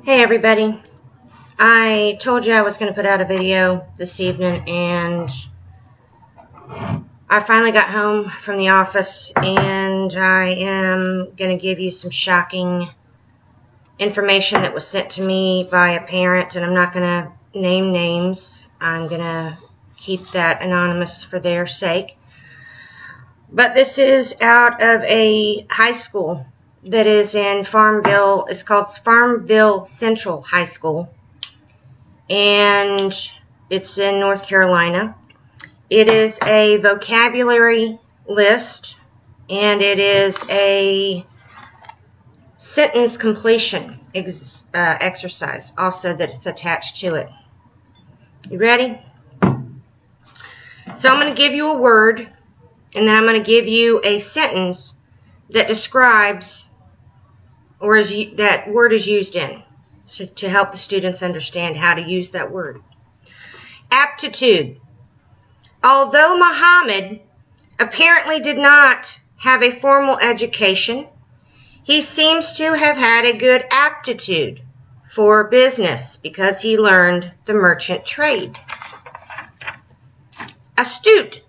Hey everybody, I told you I was going to put out a video this evening, and I finally got home from the office, and I am going to give you some shocking information that was sent to me by a parent, and I'm not going to name names. I'm going to keep that anonymous for their sake. But this is out of a high school that is in Farmville. It's called Farmville Central High School, and it's in North Carolina. It is a vocabulary list, and it is a sentence completion exercise also that's attached to it. You ready? So I'm going to give you a word, and then I'm going to give you a sentence that describes or that word is used in, so to help the students understand how to use that word. Aptitude. Although Muhammad apparently did not have a formal education, he seems to have had a good aptitude for business because he learned the merchant trade. Astute.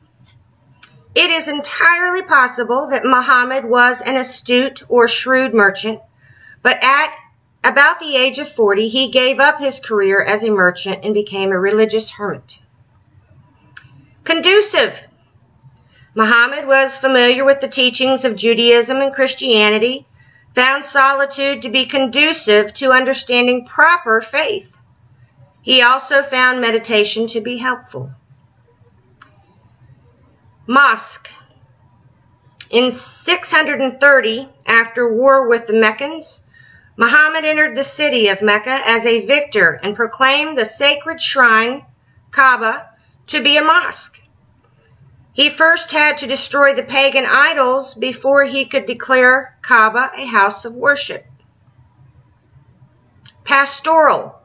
It is entirely possible that Muhammad was an astute or shrewd merchant, but at about the age of 40, he gave up his career as a merchant and became a religious hermit. Conducive. Muhammad was familiar with the teachings of Judaism and Christianity, found solitude to be conducive to understanding proper faith. He also found meditation to be helpful. Mosque. In 630, after war with the Meccans, Muhammad entered the city of Mecca as a victor and proclaimed the sacred shrine, Kaaba, to be a mosque. He first had to destroy the pagan idols before he could declare Kaaba a house of worship. Pastoral.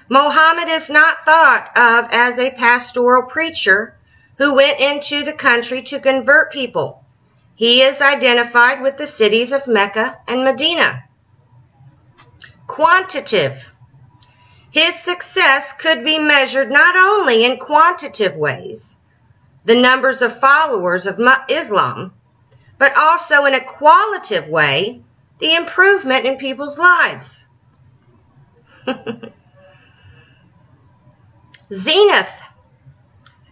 Muhammad is not thought of as a pastoral preacher who went into the country to convert people. He is identified with the cities of Mecca and Medina. Quantitative. His success could be measured not only in quantitative ways, the numbers of followers of Islam, but also in a qualitative way, the improvement in people's lives. Zenith.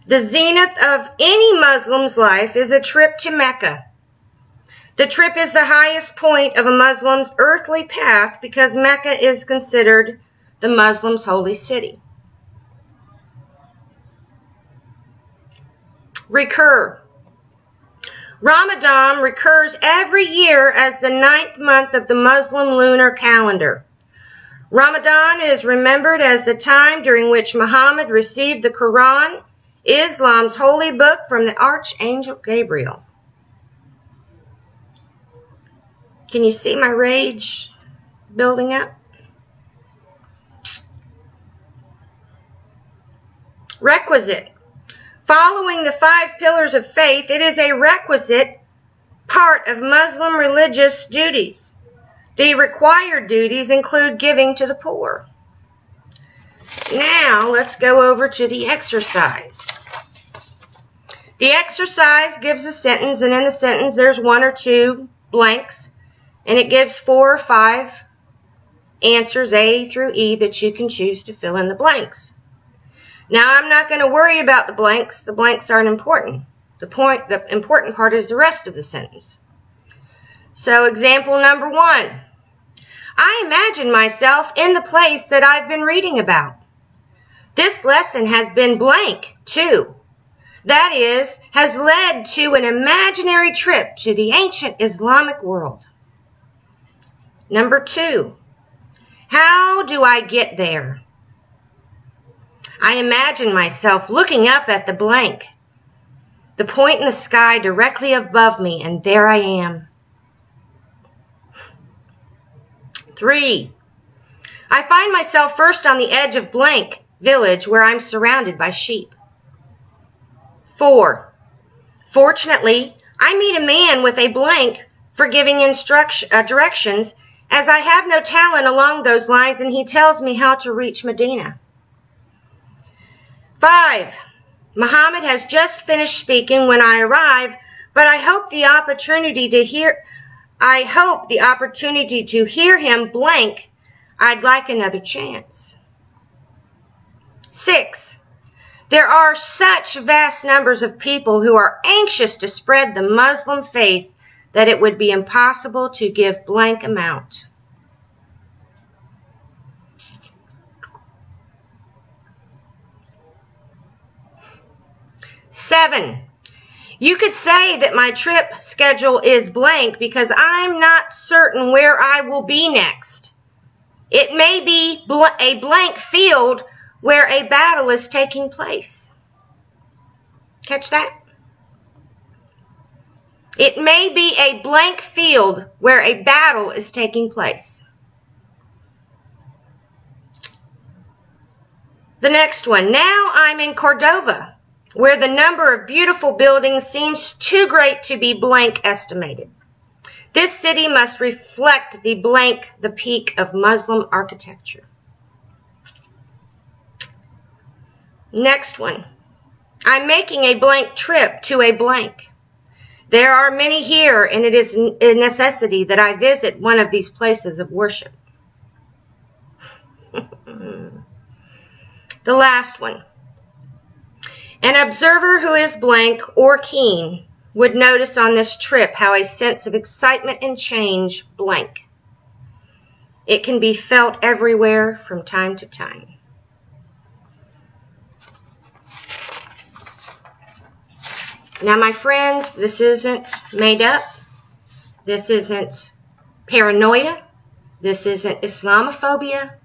The zenith of any Muslim's life is a trip to Mecca. The trip is the highest point of a Muslim's earthly path because Mecca is considered the Muslim's holy city. Recur. Ramadan recurs every year as the 9th month of the Muslim lunar calendar. Ramadan is remembered as the time during which Muhammad received the Quran, Islam's holy book, from the Archangel Gabriel. Can you see my rage building up? Requisite. Following the 5 pillars of faith, it is a requisite part of Muslim religious duties. The required duties include giving to the poor. Now, let's go over to the exercise. The exercise gives a sentence, and in the sentence there's 1 or 2 blanks, and it gives 4 or 5 answers, A through E, that you can choose to fill in the blanks. Now, I'm not going to worry about the blanks. The blanks aren't important. The important part is the rest of the sentence. So, example number 1. I imagine myself in the place that I've been reading about. This lesson has been blank, too. That is, has led to an imaginary trip to the ancient Islamic world. Number 2. How do I get there? I imagine myself looking up at the blank, the point in the sky directly above me, and there I am. 3. I find myself first on the edge of blank village where I'm surrounded by sheep. 4. Fortunately, I meet a man with a blank for giving directions, as I have no talent along those lines, and he tells me how to reach Medina. 5. Muhammad has just finished speaking when I arrive, but I hope the opportunity to hear him blank. I'd like another chance. 6. There are such vast numbers of people who are anxious to spread the Muslim faith that it would be impossible to give blank amount. 7. You could say that my trip schedule is blank because I'm not certain where I will be next. It may be a blank field where a battle is taking place. Catch that? It may be a blank field where a battle is taking place. The next one. Now I'm in Cordova, where the number of beautiful buildings seems too great to be blank estimated. This city must reflect the peak of Muslim architecture. Next one. I'm making a blank trip to a blank. There are many here, and it is a necessity that I visit one of these places of worship. The last one. An observer who is blank or keen would notice on this trip how a sense of excitement and change blank. It can be felt everywhere from time to time. Now, my friends, this isn't made up. This isn't paranoia. This isn't Islamophobia.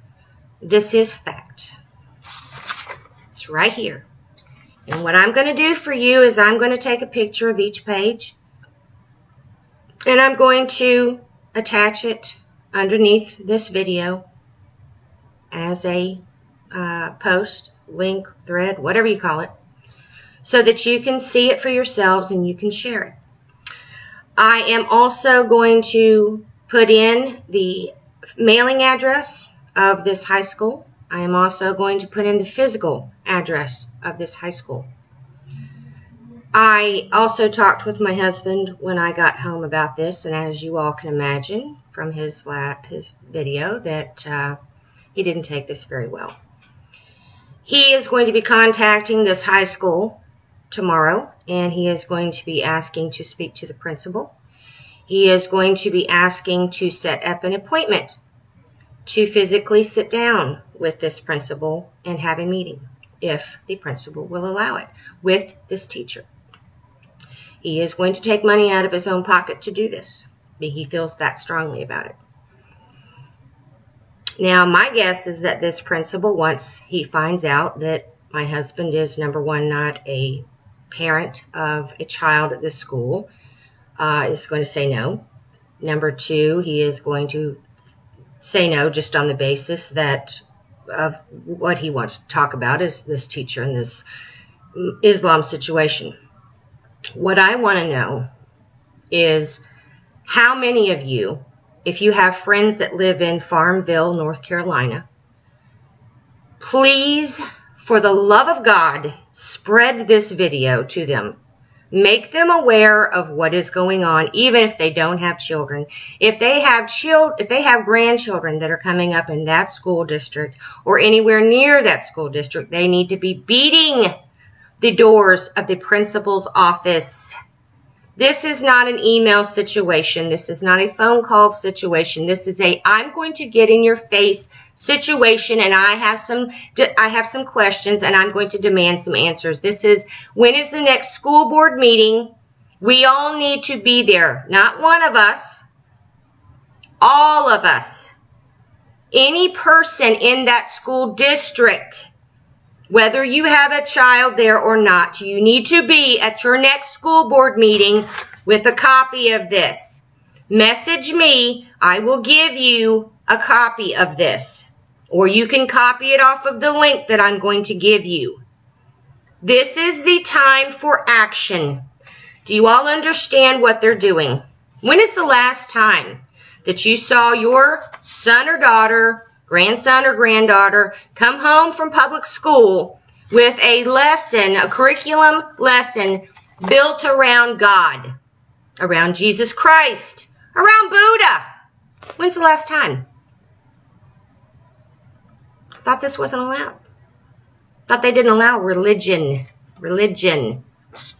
This is fact. It's right here. And what I'm going to do for you is I'm going to take a picture of each page, and I'm going to attach it underneath this video as a post, link, thread, whatever you call it, so that you can see it for yourselves and you can share it. I am also going to put in the mailing address of this high school. I am also going to put in the physical address of this high school. I also talked with my husband when I got home about this, and as you all can imagine from his video, that he didn't take this very well. He is going to be contacting this high school tomorrow, and he is going to be asking to speak to the principal. He is going to be asking to set up an appointment to physically sit down with this principal and have a meeting, if the principal will allow it, with this teacher. He is going to take money out of his own pocket to do this. He feels that strongly about it. Now, my guess is that this principal, once he finds out that my husband is, number one, not a parent of a child at this school, is going to say no. Number two, he is going to say no just on the basis that of what he wants to talk about is this teacher and this Islam situation. What I want to know is how many of you, if you have friends that live in Farmville, North Carolina, please, for the love of God, spread this video to them. Make them aware of what is going on, even if they don't have children. If they have grandchildren that are coming up in that school district or anywhere near that school district, they need to be beating the doors of the principal's office. This is not an email situation. This is not a phone call situation. This is a I'm going to get in your face situation, and I have some questions, and I'm going to demand some answers. This is, when is the next school board meeting? We all need to be there. Not one of us. All of us. Any person in that school district, whether you have a child there or not, you need to be at your next school board meeting with a copy of this. Message me. I will give you a copy of this. Or you can copy it off of the link that I'm going to give you. This is the time for action. Do you all understand what they're doing? When is the last time that you saw your son or daughter, grandson or granddaughter, come home from public school with a lesson, a curriculum lesson built around God, around Jesus Christ, around Buddha? When's the last time? Thought this wasn't allowed. Thought they didn't allow religion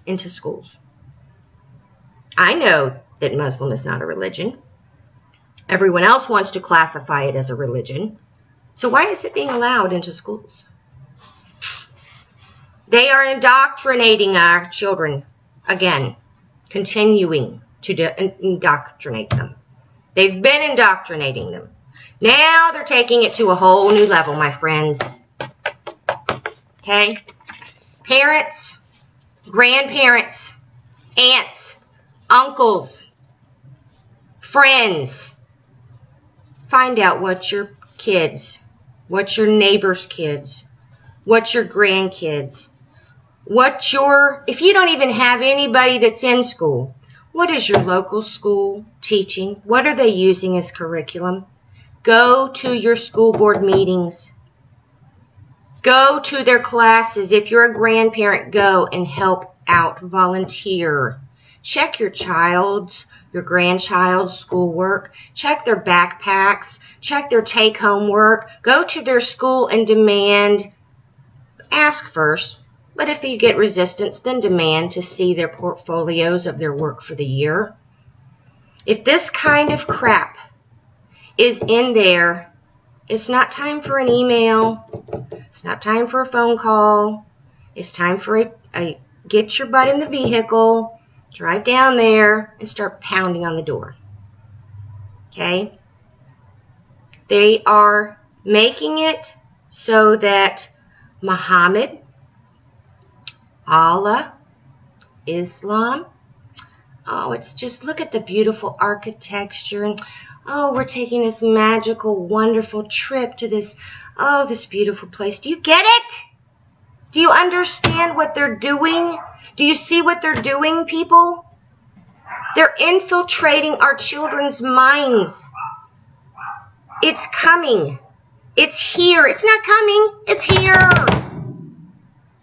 into schools. I know that Muslim is not a religion. Everyone else wants to classify it as a religion. So why is it being allowed into schools? They are indoctrinating our children again, continuing to indoctrinate them. They've been indoctrinating them. Now they're taking it to a whole new level, my friends. Okay? Parents, grandparents, aunts, uncles, friends. Find out what your kids, what your neighbor's kids, what your grandkids, if you don't even have anybody that's in school, what is your local school teaching? What are they using as curriculum? Go to your school board meetings. Go to their classes. If you're a grandparent, go and help out, volunteer. Check your grandchild's schoolwork. Check their backpacks. Check their take-home work. Go to their school and demand. Ask first, but if you get resistance, then demand to see their portfolios of their work for the year. If this kind of crap is in there, it's not time for an email. It's not time for a phone call. It's time for a get your butt in the vehicle, drive down there, and start pounding on the door. Okay? They are making it so that Muhammad, Allah, Islam, it's just, look at the beautiful architecture, and we're taking this magical, wonderful trip to this beautiful place. Do you get it? Do you understand what they're doing? Do you see what they're doing, people? They're infiltrating our children's minds. It's coming. It's here. It's not coming. It's here.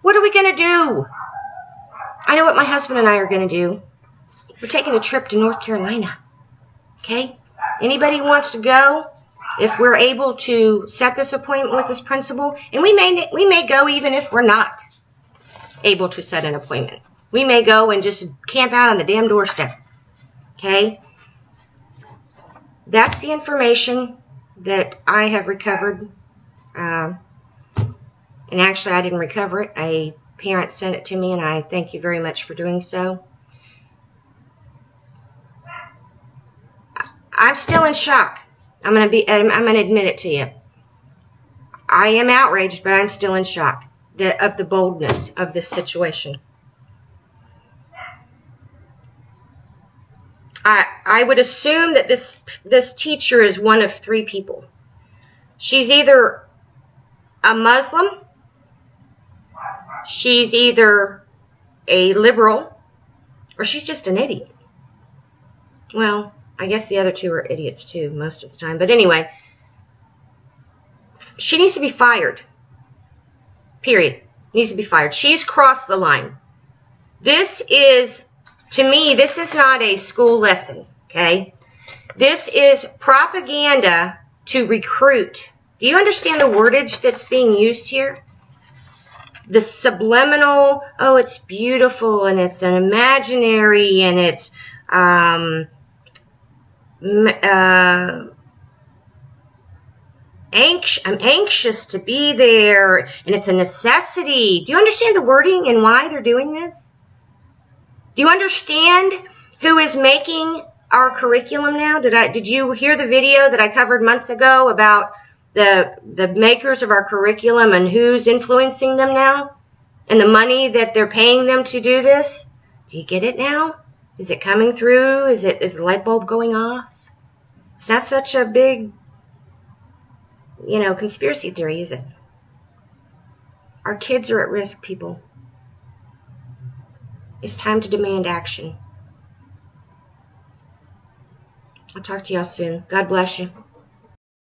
What are we going to do? I know what my husband and I are going to do. We're taking a trip to North Carolina. Okay? Anybody who wants to go, if we're able to set this appointment with this principal, and we may go even if we're not able to set an appointment. We may go and just camp out on the damn doorstep. Okay? That's the information that I have recovered. And actually, I didn't recover it. A parent sent it to me, and I thank you very much for doing so. I'm still in shock. I'm going to admit it to you. I am outraged, but I'm still in shock of the boldness of this situation. I would assume that this teacher is one of three people. She's either a Muslim, she's either a liberal, or she's just an idiot. Well, I guess the other two are idiots too, most of the time. But anyway, she needs to be fired. Period. Needs to be fired. She's crossed the line. This is, to me, this is not a school lesson, okay? This is propaganda to recruit. Do you understand the wordage that's being used here? The subliminal, it's beautiful, and it's an imaginary, and it's, I'm anxious to be there, and it's a necessity. Do you understand the wording and why they're doing this? Do you understand who is making our curriculum now? Did you hear the video that I covered months ago about the makers of our curriculum and who's influencing them now? And the money that they're paying them to do this? Do you get it now? Is it coming through? Is the light bulb going off? It's not such a big, conspiracy theory, is it? Our kids are at risk, people. It's time to demand action. I'll talk to y'all soon. God bless you.